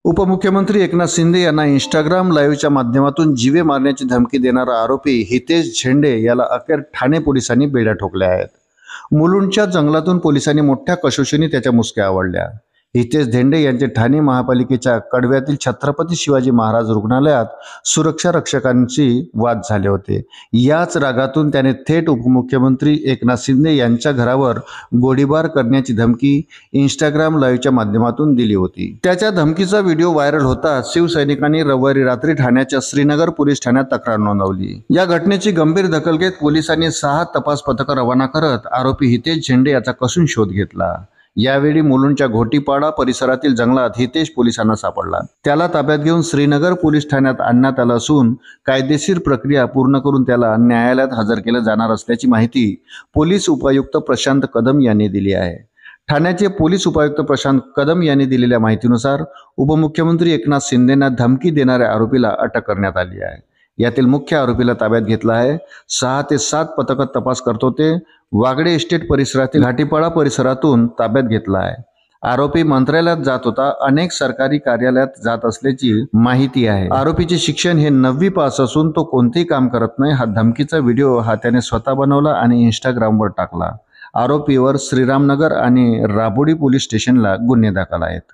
उपमुख्यमंत्री एकनाथ शिंदे यांना इंस्टाग्राम लाईव्हच्या माध्यमातून जीवे मारण्याची धमकी देणारा आरोपी हितेश झेंडे याला अखेर ठाणे पोलिसांनी बेड्या ठोकल्या आहेत. मुलुंडच्या जंगलातून पोलिसांनी मोठ्या कसोशीने त्याच्या मुसक्या आवळल्या. हितेश झेंडे यांचे ठाणे महापालिकेच्या कडव्यातील छत्रपती शिवाजी महाराज रुग्णालयात सुरक्षा रक्षकांशी वाद झाले होते. याच रागातून त्याने थेट उपमुख्यमंत्री एकनाथ शिंदे यांच्या घरावर गोळीबार करण्याची धमकी इंस्टाग्राम लाईव्हच्या माध्यमातून दिली होती. त्याच्या धमकीचा व्हिडिओ व्हायरल होताच शिवसैनिकांनी रविवारी रात्री ठाण्याच्या श्रीनगर पोलीस ठाण्यात तक्रार नोंदवली. या घटनेची गंभीर दखल घेत पोलिसांनी 6 तपास पथकं रवाना करत आरोपी हितेश झेंडे याचा कसून शोध घेतला. यावेळी मुलुंडच्या घोटीपाडा परिसरातील जंगलात हितेश पोलिसांना सापडला. त्याला ताब्यात घेऊन श्रीनगर पोलीस ठाण्यात आणण्यात आलं असून कायदेशीर प्रक्रिया पूर्ण करून त्याला न्यायालयात हजर केलं जाणार असल्याची माहिती पोलीस उपायुक्त प्रशांत कदम यांनी दिली आहे. ठाण्याचे पोलीस उपायुक्त प्रशांत कदम यांनी दिलेल्या माहितीनुसार उपमुख्यमंत्री एकनाथ शिंदेंना धमकी देणाऱ्या आरोपीला अटक करण्यात आली आहे. यातील मुख्य आरोपीला ताब्यात घेतला आहे. 6 ते 7 पथकात तपास करत होते. वागडे एस्टेट परिसरातील घाटीपाडा परिसरातून ताब्यात घेतला आहे. आरोपी मंत्रालयात जात होता. अनेक सरकारी कार्यालयात जात असल्याची माहिती आहे. आरोपीचे शिक्षण हे 9वी पास असून तो कोणतेही काम करत नाही. हा धमकीचा व्हिडिओ त्याने स्वतः बनवला आणि इंस्टाग्रामवर टाकला. आरोपीवर श्रीरामनगर आणि राबोडी पोलीस स्टेशनला गुन्हे दाखल आहेत.